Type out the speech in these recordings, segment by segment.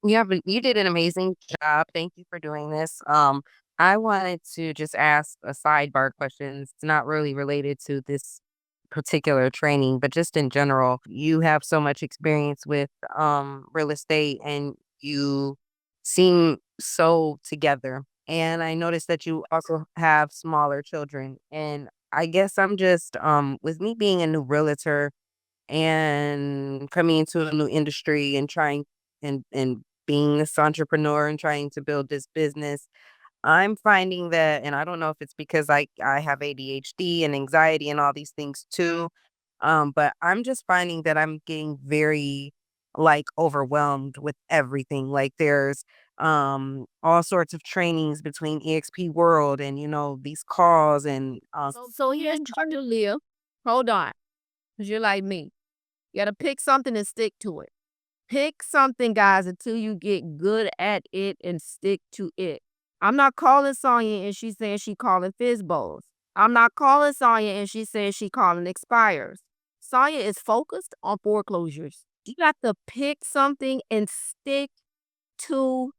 Yeah, but you did an amazing job. Thank you for doing this. I wanted to just ask a sidebar question. It's not really related to this particular training, but just in general, you have so much experience with real estate and you seem so together. And I noticed that you also have smaller children. And I guess I'm just with me being a new realtor and coming into a new industry and trying and being this entrepreneur and trying to build this business, I'm finding that, and I don't know if it's because I have ADHD and anxiety and all these things too, but I'm just finding that I'm getting very like overwhelmed with everything. Like there's all sorts of trainings between EXP World and these calls and So here's what you live. Hold on, because you're like me. You got to pick something and stick to it. Pick something, guys, until you get good at it and stick to it. I'm not calling Sonya and she's saying she calling FSBOs. I'm not calling Sonya and she says she calling expires. Sonya is focused on foreclosures. You got to pick something and stick to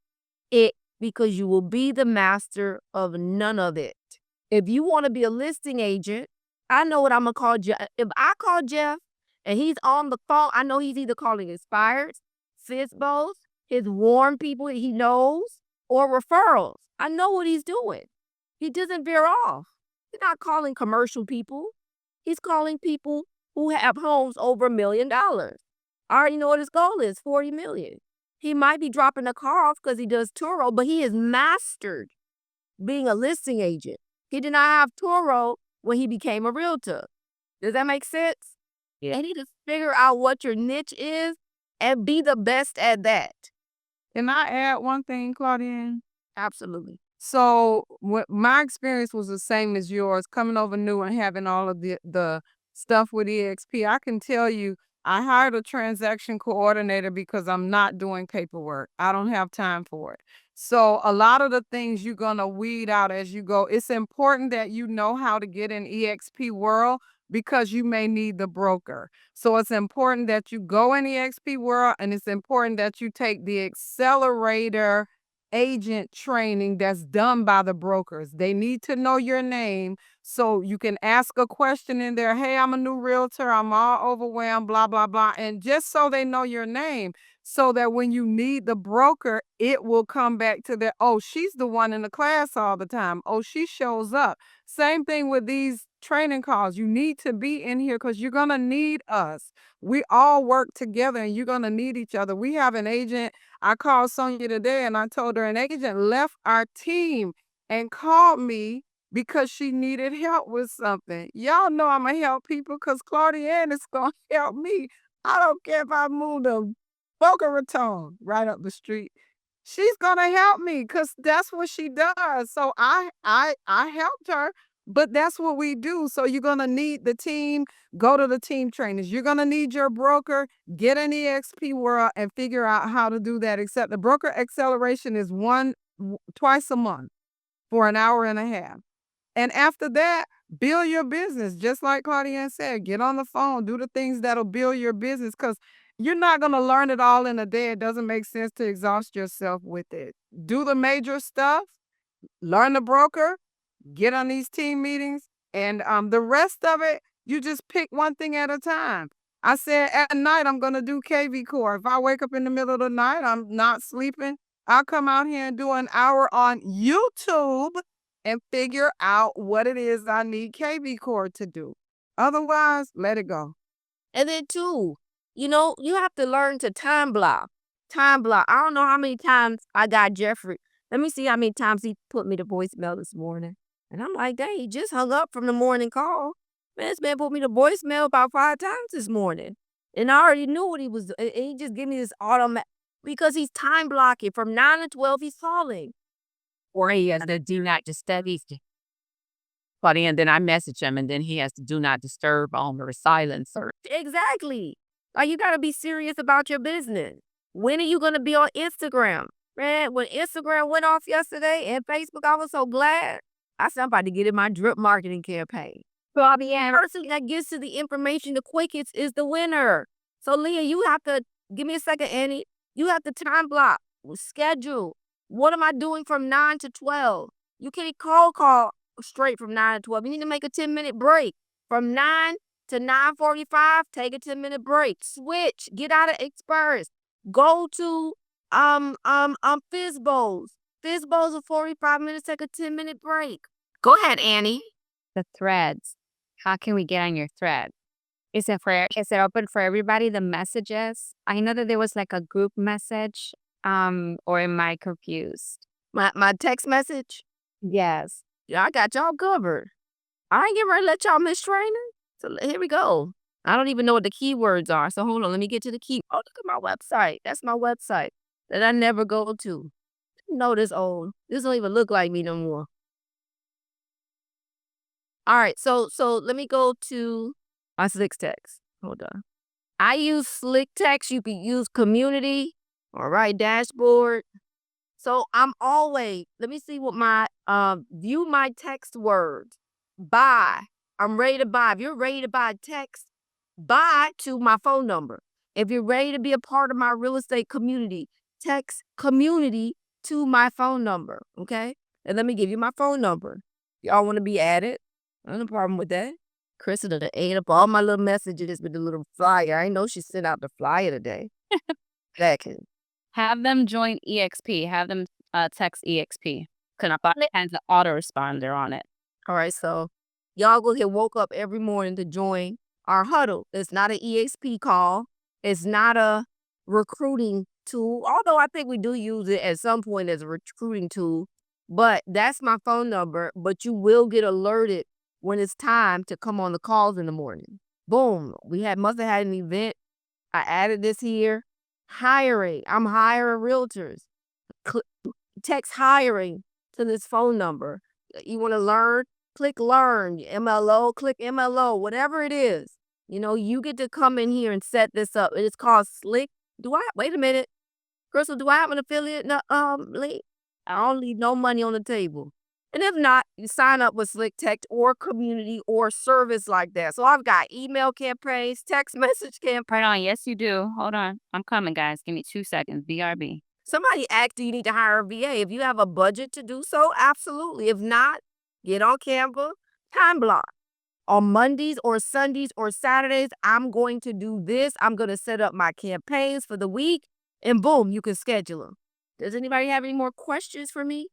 it because you will be the master of none of it. If you want to be a listing agent, I know what I'm going to call Jeff. If I call Jeff and he's on the phone, I know he's either calling expires, FSBOs, his warm people he knows, or referrals. I know what he's doing. He doesn't veer off. He's not calling commercial people. He's calling people who have homes over $1 million. I already know what his goal is, 40 million. He might be dropping the car off because he does Turo, but he has mastered being a listing agent. He did not have Turo when he became a realtor. Does that make sense? yeah. And you need to figure out what your niche is and be the best at that. Can I add one thing, Claudienne? Absolutely. So my experience was the same as yours, coming over new and having all of the stuff with EXP. I can tell you, I hired a transaction coordinator because I'm not doing paperwork. I don't have time for it. So a lot of the things you're gonna weed out as you go. It's important that you know how to get in EXP world because you may need the broker. So it's important that you go in EXP world, and it's important that you take the accelerator agent training that's done by the brokers. They need to know your name so you can ask a question in there. Hey, I'm a new realtor. I'm all overwhelmed, blah, blah, blah. And just so they know your name so that when you need the broker, it will come back to their, oh, she's the one in the class all the time. Oh, she shows up. Same thing with these training calls. You need to be in here because you're going to need us. We all work together and you're going to need each other. We have an agent. I called Sonya today and I told her an agent left our team and called me because she needed help with something. Y'all know I'm going to help people because Claudienne is going to help me. I don't care if I move to Boca Raton right up the street. She's going to help me because that's what she does. So I helped her, but that's what we do. So you're going to need the team. Go to the team trainers. You're going to need your broker. Get an EXP world and figure out how to do that. Except the broker acceleration is twice a month for an hour and a half. And after that, build your business. Just like Claudienne said, get on the phone, do the things that'll build your business because you're not going to learn it all in a day. It doesn't make sense to exhaust yourself with it. Do the major stuff, learn the broker, get on these team meetings, and the rest of it, you just pick one thing at a time. I said at night, I'm going to do KV Core. If I wake up in the middle of the night, I'm not sleeping, I'll come out here and do an hour on YouTube and figure out what it is I need KV Core to do. Otherwise, let it go. And then too, you have to learn to time block. Time block. I don't know how many times I got Jeffrey. Let me see how many times he put me to voicemail this morning. And I'm like, dang, he just hung up from the morning call. Man, this man put me to voicemail about 5 times this morning. And I already knew what he was doing. And he just gave me this automatic, because he's time blocking. From 9 to 12, he's calling. Or he has the do not disturb. Claudienne, then I message him and then he has to do not disturb on or silencer. Exactly. Like, you got to be serious about your business. When are you going to be on Instagram? Man, when Instagram went off yesterday and Facebook, I was so glad. I said, I'm about to get in my drip marketing campaign. The person that gets to the information the quickest is the winner. So, Leah, you have to, give me a second, Annie. You have to time block. schedule. What am I doing from 9 to 12? You can't call straight from 9 to 12. You need to make a 10-minute break. From 9 to 9:45, take a 10-minute break. Switch. Get out of expires. Go to FSBOs. FSBOs are 45 minutes. Take a 10-minute break. Go ahead, Annie. The threads. How can we get on your thread? Is it open for everybody, the messages? I know that there was like a group message, or am I confused? My text message? Yes. Yeah, I got y'all covered. I ain't getting ready to let y'all miss training. So here we go. I don't even know what the keywords are. So hold on, let me get to the key. Oh, look at my website. That's my website that I never go to. No, this old. This don't even look like me no more. All right, so let me go to my Slick Text. Hold on. I use Slick Text. You can use Community or Right Dashboard. So I'm always, let me see what my, view my text words. Buy. I'm ready to buy. If you're ready to buy text, buy to my phone number. If you're ready to be a part of my real estate community, text community to my phone number. Okay. And let me give you my phone number. Y'all want to be added? No problem with that. Krista done ate up all my little messages with the little flyer. I know she sent out the flyer today. Second. Have them join EXP. Have them text EXP. Because it has an autoresponder on it. All right, so y'all go get woke up every morning to join our huddle. It's not an EXP call. It's not a recruiting tool, although I think we do use it at some point as a recruiting tool. But that's my phone number. But you will get alerted when it's time to come on the calls in the morning. Boom. Must have had an event. I added this here. Hiring. I'm hiring realtors. Text hiring to this phone number. You want to learn? Click learn. MLO, click MLO, whatever it is. You know, you get to come in here and set this up. It is called Slick. Wait a minute. Crystal, do I have an affiliate link? I don't leave no money on the table. And if not, you sign up with Slick Text or community or service like that. So I've got email campaigns, text message campaigns. Hold on. Yes, you do. Hold on. I'm coming, guys. Give me 2 seconds. BRB. Somebody asked, do you need to hire a VA? If you have a budget to do so, absolutely. If not, get on Canva, time block. On Mondays or Sundays or Saturdays, I'm going to do this. I'm going to set up my campaigns for the week, and boom, you can schedule them. Does anybody have any more questions for me?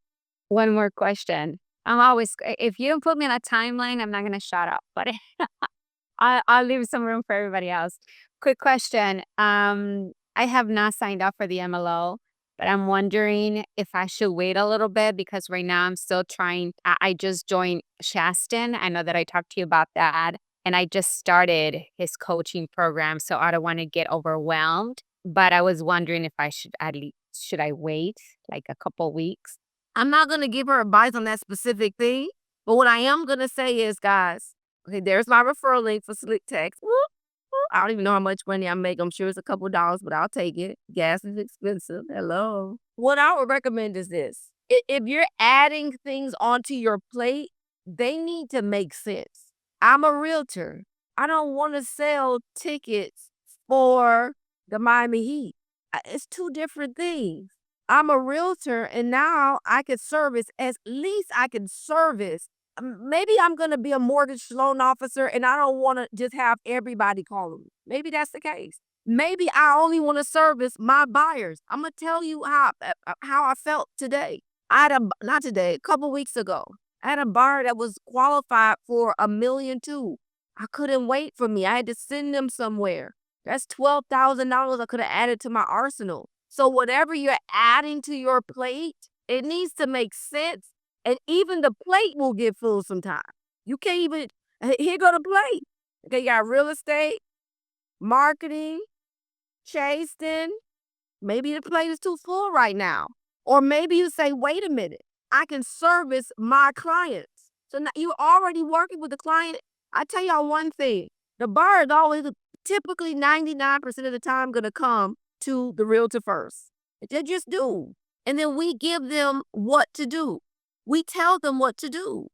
One more question. If you don't put me on a timeline, I'm not going to shut up, but I'll leave some room for everybody else. Quick question. I have not signed up for the MLO, but I'm wondering if I should wait a little bit because right now I'm still trying. I just joined Shaston. I know that I talked to you about that, and I just started his coaching program, so I don't want to get overwhelmed. But I was wondering if I should I wait like a couple weeks? I'm not going to give her advice on that specific thing, but what I am going to say is, guys, okay, there's my referral link for Slick Text. I don't even know how much money I make. I'm sure it's a couple dollars, but I'll take it. Gas is expensive. Hello. What I would recommend is this. If you're adding things onto your plate, they need to make sense. I'm a realtor. I don't want to sell tickets for the Miami Heat. It's two different things. I'm a realtor, and now I could service, maybe I'm going to be a mortgage loan officer, and I don't want to just have everybody calling me. Maybe that's the case. Maybe I only want to service my buyers. I'm going to tell you how I felt today. A couple weeks ago. I had a buyer that was qualified for $1.2 million. I couldn't wait for me. I had to send them somewhere. That's $12,000 I could have added to my arsenal. So whatever you're adding to your plate, it needs to make sense. And even the plate will get full sometimes. You can't even, here go the plate. Okay, you got real estate, marketing, chasing. Maybe the plate is too full right now. Or maybe you say, wait a minute, I can service my clients. So now you're already working with the client. I tell y'all one thing, the buyer is always typically 99% of the time going to come to the realtor first. They just do. And then we give them what to do. We tell them what to do.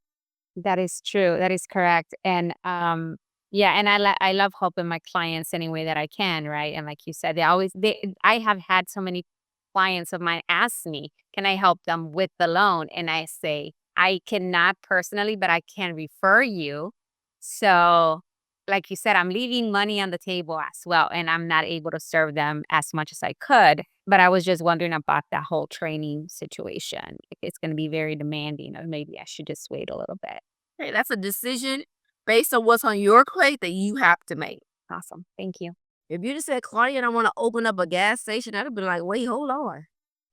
That is true. That is correct. And yeah, and I love helping my clients any way that I can, right? And like you said, I have had so many clients of mine ask me, can I help them with the loan? And I say, I cannot personally, but I can refer you. So, like you said, I'm leaving money on the table as well, and I'm not able to serve them as much as I could. But I was just wondering about that whole training situation. If it's going to be very demanding, or maybe I should just wait a little bit. Hey, that's a decision based on what's on your plate that you have to make. Awesome. Thank you. If you just said, Claudienne, I want to open up a gas station, I'd have been like, wait, hold on.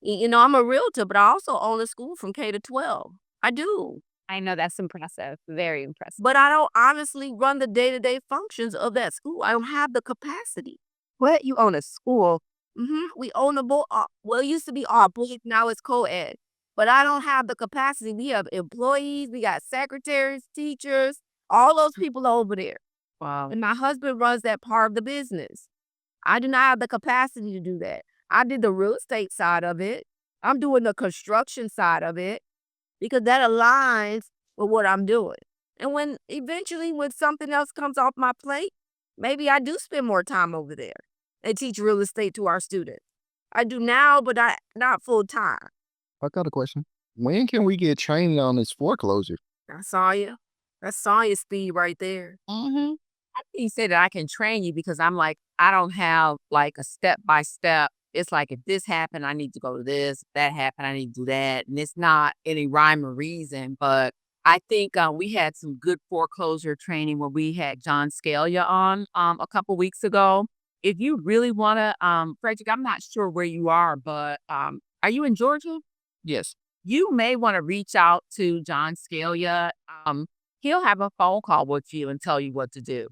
You know, I'm a realtor, but I also own a school from K to 12. I do. I know that's impressive. Very impressive. But I don't honestly run the day-to-day functions of that school. I don't have the capacity. What? You own a school? We own a well, it used to be all boys, now it's co-ed. But I don't have the capacity. We have employees, we got secretaries, teachers, all those people are over there. Wow. And my husband runs that part of the business. I do not have the capacity to do that. I did the real estate side of it. I'm doing the construction side of it because that aligns with what I'm doing. And when something else comes off my plate, maybe I do spend more time over there and teach real estate to our students. I do now, but not full time. I got a question. When can we get training on this foreclosure? I saw you. That's Sonya's speed right there. He said that I can train you because I'm like, I don't have like a step by step. It's like, if this happened, I need to go to this. If that happened, I need to do that. And it's not any rhyme or reason, but I think we had some good foreclosure training where we had John Scalia on a couple weeks ago. If you really want to, Frederick, I'm not sure where you are, but are you in Georgia? Yes. You may want to reach out to John Scalia. He'll have a phone call with you and tell you what to do.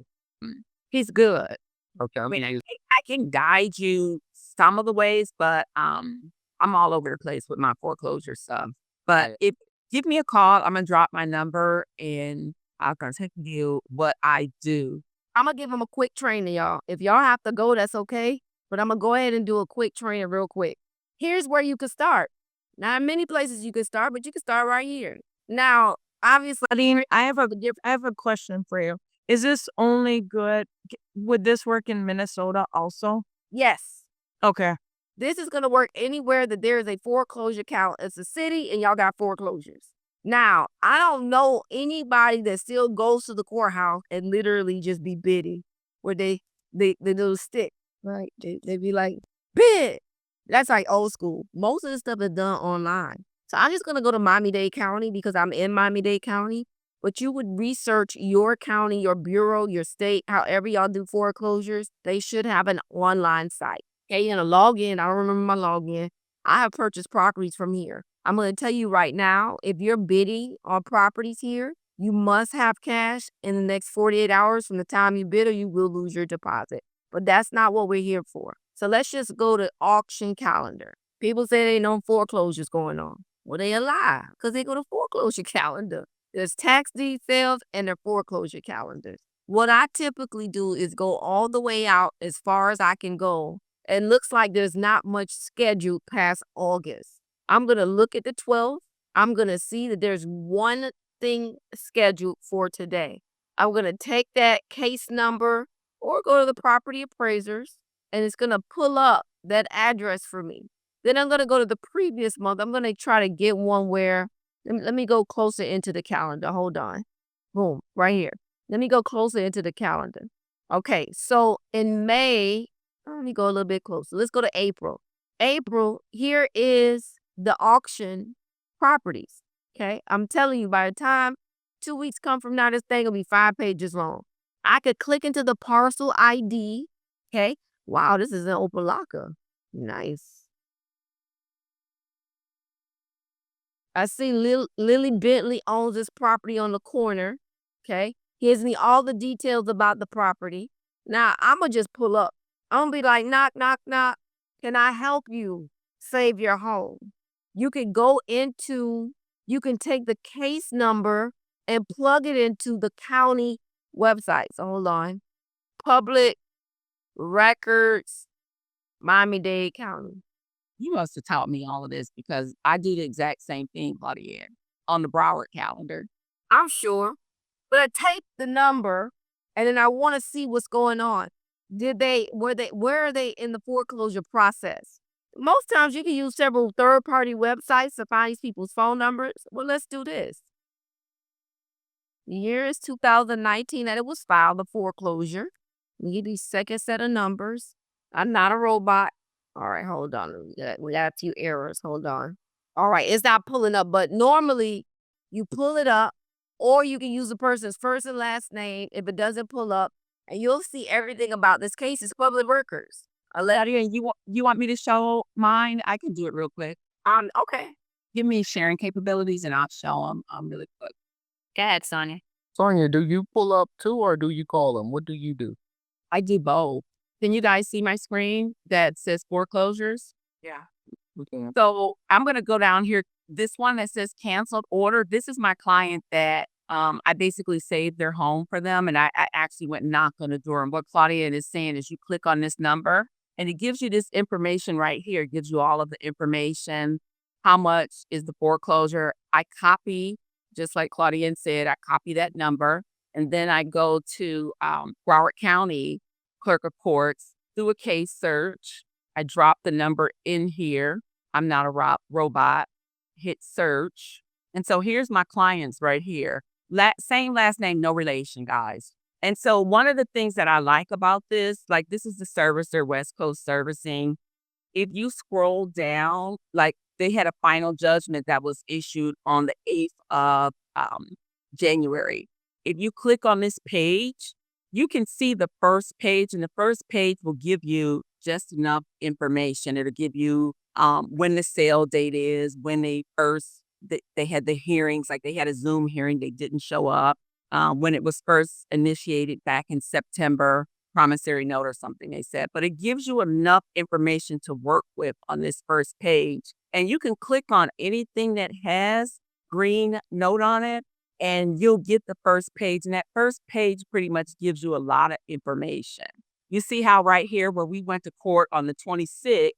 He's good. Okay. I mean, I can guide you some of the ways, but I'm all over the place with my foreclosure stuff. But if give me a call, I'm gonna drop my number and I'll contact you what I do. I'm going to give them a quick training, y'all. If y'all have to go, that's okay. But I'm going to go ahead and do a quick training real quick. Here's where you can start. Not many places you can start, but you can start right here. Now, obviously, Claudienne, I have a question for you. Is this only good? Would this work in Minnesota also? yes. Okay. This is going to work anywhere that there is a foreclosure count. It's a city and y'all got foreclosures. Now, I don't know anybody that still goes to the courthouse and literally just be bidding where they do stick, right? They be like, bid. That's like old school. Most of the stuff is done online. So I'm just going to go to Miami-Dade County because I'm in Miami-Dade County. But you would research your county, your bureau, your state, however y'all do foreclosures. They should have an online site. Okay, and a login. I don't remember my login. I have purchased properties from here. I'm going to tell you right now, if you're bidding on properties here, you must have cash in the next 48 hours from the time you bid or you will lose your deposit. But that's not what we're here for. So let's just go to auction calendar. People say they know foreclosures going on. Well, they a lie because they go to foreclosure calendar. There's tax deed sales and their foreclosure calendars. What I typically do is go all the way out as far as I can go. It looks like there's not much scheduled past August. I'm going to look at the 12th. I'm going to see that there's one thing scheduled for today. I'm going to take that case number or go to the property appraisers, and it's going to pull up that address for me. Then I'm going to go to the previous month. I'm going to try to get one where, let me go closer into the calendar. Hold on. Boom, right here. Let me go closer into the calendar. Okay, so in May, let me go a little bit closer. Let's go to April. April, here is the auction properties. Okay, I'm telling you, by the time 2 weeks come from now, this thing will be 5 pages long. I could click into the parcel ID. Okay, wow, this is an Opalaka. Nice. I see Lily Bentley owns this property on the corner. Okay, gives me all the details about the property. Now I'm gonna just pull up. I'm gonna be like, knock, knock, knock. Can I help you save your home? You can you can take the case number and plug it into the county website. So hold on. Public records, Miami-Dade County. You must have taught me all of this because I do the exact same thing, Claudienne, on the Broward calendar. I'm sure. But I take the number and then I want to see what's going on. Where are they in the foreclosure process? most times you can use several third-party websites to find these people's phone numbers. Well, let's do this. The year is 2019 that it was filed, the foreclosure. We give you second set of numbers. I'm not a robot. All right, hold on. We got a few errors. Hold on. All right, it's not pulling up, but normally you pull it up, or you can use the person's first and last name if it doesn't pull up, and you'll see everything about this case. It's public records. Claudienne, you want me to show mine? I can do it real quick. Okay. Give me sharing capabilities and I'll show them really quick. Go ahead, Sonia. Sonia, do you pull up too or do you call them? What do you do? I do both. Can you guys see my screen that says foreclosures? Yeah. We can. So I'm going to go down here. This one that says canceled order. This is my client that I basically saved their home for them. And I actually went and knocked on the door. And what Claudienne is saying is you click on this number and it gives you this information right here. It gives you all of the information. How much is the foreclosure? I copy, just like Claudienne said, I copy that number. And then I go to Broward County Clerk of Courts, do a case search. I drop the number in here. I'm not a robot. Hit search. And so here's my clients right here. Same last name, no relation, guys. And so one of the things that I like about this, like this is the servicer, West Coast Servicing. If you scroll down, like they had a final judgment that was issued on the 8th of January. If you click on this page, you can see the first page, and the first page will give you just enough information. It'll give you when the sale date is, when they had the hearings, like they had a Zoom hearing, they didn't show up, when it was first initiated back in September, promissory note or something they said. But it gives you enough information to work with on this first page. And you can click on anything that has green note on it, and you'll get the first page. And that first page pretty much gives you a lot of information. You see how right here where we went to court on the 26th,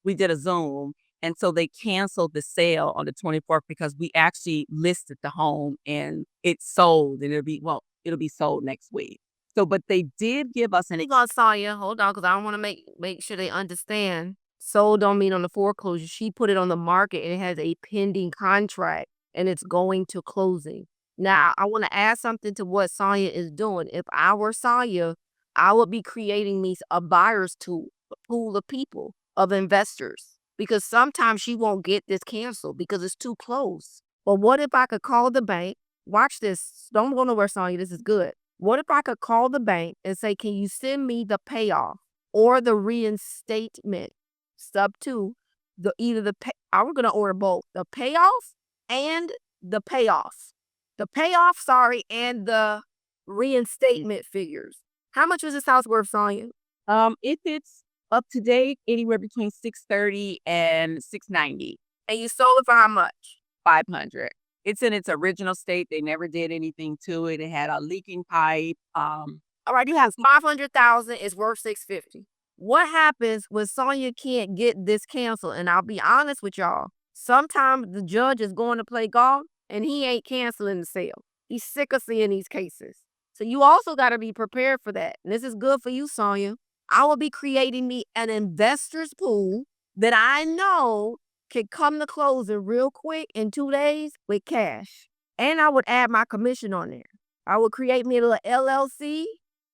we did a Zoom. And so they canceled the sale on the 24th because we actually listed the home and it's sold, and it'll be sold next week. So, but they did give us Hold on, Sonia. Hold on, because I want to make sure they understand. Sold don't mean on the foreclosure. She put it on the market and it has a pending contract and it's going to closing. Now, I want to add something to what Sonia is doing. If I were Sonia, I would be creating a buyer's tool, a pool of people, of investors, because sometimes she won't get this canceled because it's too close. But what if I could call the bank? Watch this. Don't go nowhere, Sonia. This is good. What if I could call the bank and say, can you send me the payoff or the reinstatement? Step 2, I was going to order both the payoff and the payoff. The payoff, and the reinstatement figures. How much was this house worth, Sonia? if it's up to date, anywhere between $630 and $690. And you sold it for how much? $500. It's in its original state. They never did anything to it. It had a leaking pipe. All right, you have $500,000. It's worth $650. What happens when Sonia can't get this canceled? And I'll be honest with y'all. Sometimes the judge is going to play golf and he ain't canceling the sale. He's sick of seeing these cases. So you also got to be prepared for that. And this is good for you, Sonia. I will be creating me an investors pool that I know can come to closing real quick in 2 days with cash. And I would add my commission on there. I would create me a little LLC.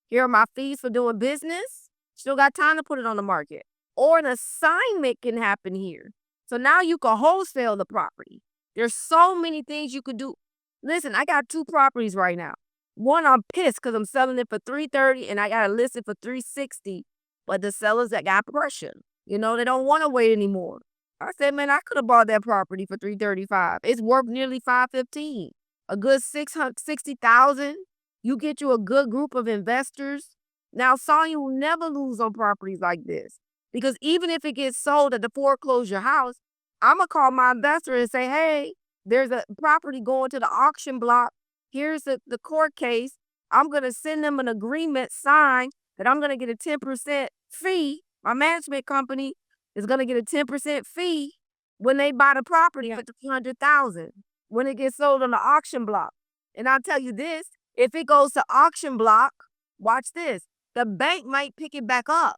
Here are my fees for doing business. Still got time to put it on the market. Or an assignment can happen here. So now you can wholesale the property. There's so many things you could do. Listen, I got 2 properties right now. One, I'm pissed because I'm selling it for $330 and I got to list it for $360. But the sellers that got pressure, they don't want to wait anymore. I said, man, I could have bought that property for $335. It's worth nearly $515. A good $660,000. You get you a good group of investors. Now, Sonia will never lose on properties like this, because even if it gets sold at the foreclosure house, I'm going to call my investor and say, hey, there's a property going to the auction block. Here's the court case. I'm going to send them an agreement signed that I'm going to get a 10% fee. My management company is going to get a 10% fee when they buy the property for $200,000 when it gets sold on the auction block. And I'll tell you this, if it goes to auction block, watch this, the bank might pick it back up.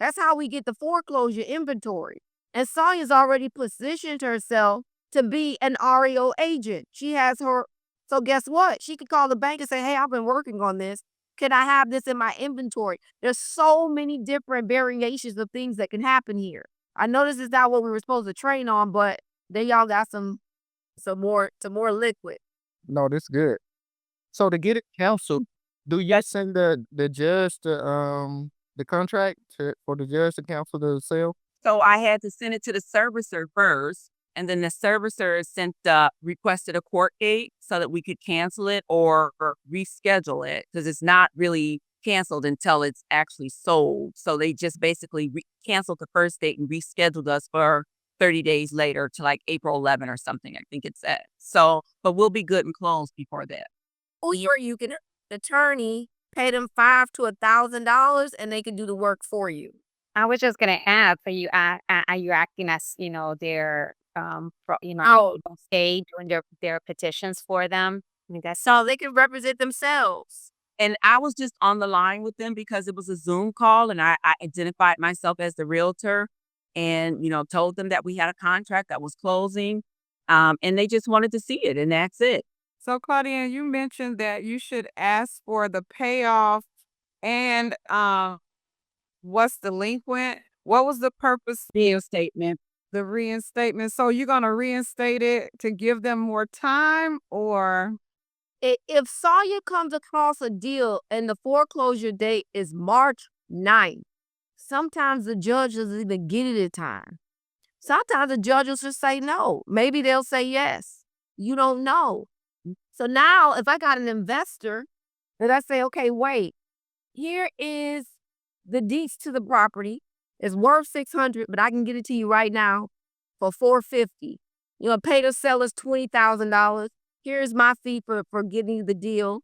That's how we get the foreclosure inventory. And Sonya's already positioned herself to be an REO agent. She has her, so guess what? She could call the bank and say, hey, I've been working on this. Can I have this in my inventory? There's so many different variations of things that can happen here. I know this is not what we were supposed to train on, but then y'all got some more liquid. No, this good. So to get it canceled, do you send the judge the contract for the judge to cancel the sale? So I had to send it to the servicer first, and then the servicer requested a court date so that we could cancel it or reschedule it, because it's not really canceled until it's actually sold. So they just basically canceled the first date and rescheduled us for 30 days later to like April 11 or something, I think it said. So, but we'll be good and closed before that. Or you can attorney pay them $500 to $1,000 and they can do the work for you. I was just gonna ask, are you acting as, their, stage doing their petitions for them? I mean, that's So they can represent themselves. And I was just on the line with them because it was a Zoom call, and I identified myself as the realtor and, told them that we had a contract that was closing. And they just wanted to see it, and that's it. So Claudienne, you mentioned that you should ask for the payoff and what's delinquent. What was the purpose? Bill statement. The reinstatement. So you're gonna reinstate it to give them more time, or If Sawyer comes across a deal and the foreclosure date is March 9th, sometimes the judge doesn't even get it in time. Sometimes the judge will just say no. Maybe they'll say yes. You don't know. So now if I got an investor and I say, okay, wait, here is the deeds to the property. It's worth $600, but I can get it to you right now for $450. Pay the sellers $20,000. Here's my fee for getting you the deal.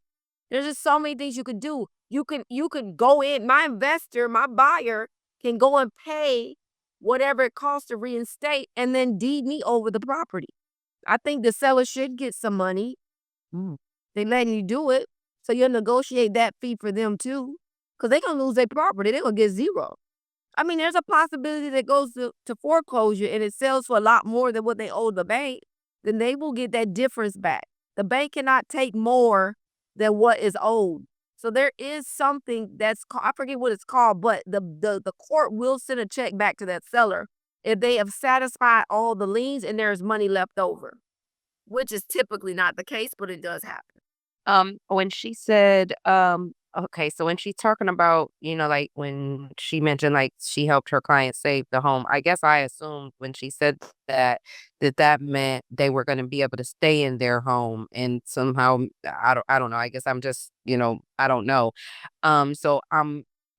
There's just so many things you could do. You can go in. My investor, my buyer, can go and pay whatever it costs to reinstate and then deed me over the property. I think the seller should get some money. They letting you do it, so you'll negotiate that fee for them too, because they're gonna lose their property. They're gonna get zero. I mean, there's a possibility that goes to foreclosure and it sells for a lot more than what they owe the bank. Then they will get that difference back. The bank cannot take more than what is owed. So there is something that's called, I forget what it's called, but the court will send a check back to that seller if they have satisfied all the liens and there's money left over, which is typically not the case, but it does happen. When she said, okay, so when she's talking about, like when she mentioned like she helped her client save the home, I guess I assumed when she said that meant they were going to be able to stay in their home, and somehow I don't know. I guess I'm just, I don't know. So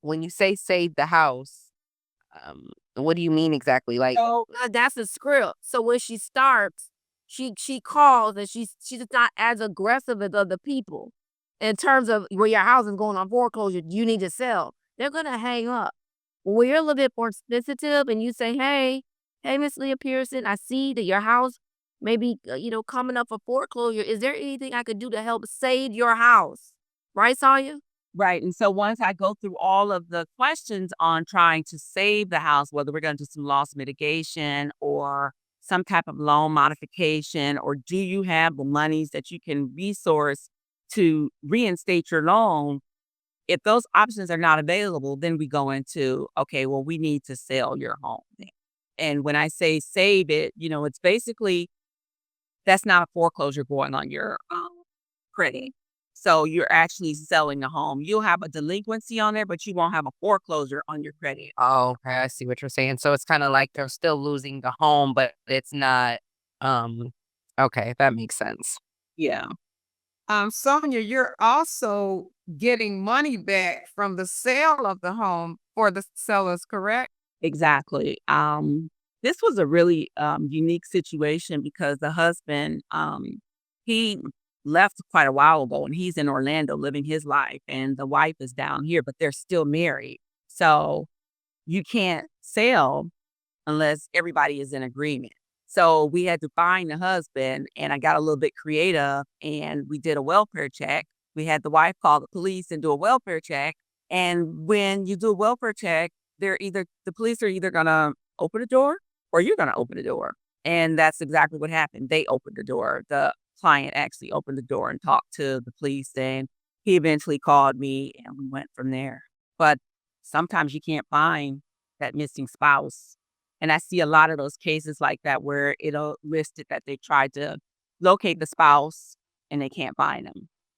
when you say save the house, what do you mean exactly? Like, So that's the script. So when she starts, she calls and she's not as aggressive as other people in terms of where your house is going on foreclosure. You need to sell. They're gonna hang up. When you're a little bit more sensitive and you say, hey, Miss Leah Pearson, I see that your house may be coming up for foreclosure. Is there anything I could do to help save your house? Right, Sonya? Right. And so once I go through all of the questions on trying to save the house, whether we're going to do some loss mitigation or some type of loan modification, or do you have the monies that you can resource to reinstate your loan? If those options are not available, then we go into, okay, well, we need to sell your home. And when I say save it, it's basically, that's not a foreclosure going on your credit. So you're actually selling the home. You'll have a delinquency on there, but you won't have a foreclosure on your credit. oh, okay, I see what you're saying. So it's kind of like they're still losing the home, but it's not, okay, that makes sense. Yeah. Sonia, you're also getting money back from the sale of the home for the sellers, correct? Exactly. This was a really unique situation because the husband, he left quite a while ago, and he's in Orlando living his life, and the wife is down here, but they're still married. So you can't sell unless everybody is in agreement. So we had to find the husband, and I got a little bit creative, and we did a welfare check. We had the wife call the police and do a welfare check. And when you do a welfare check, the police are either gonna open the door or you're going to open the door. And that's exactly what happened. They opened the door. The client actually opened the door and talked to the police, and he eventually called me and we went from there. But sometimes you can't find that missing spouse. And I see a lot of those cases like that where it'll list it that they tried to locate the spouse and they can't find them.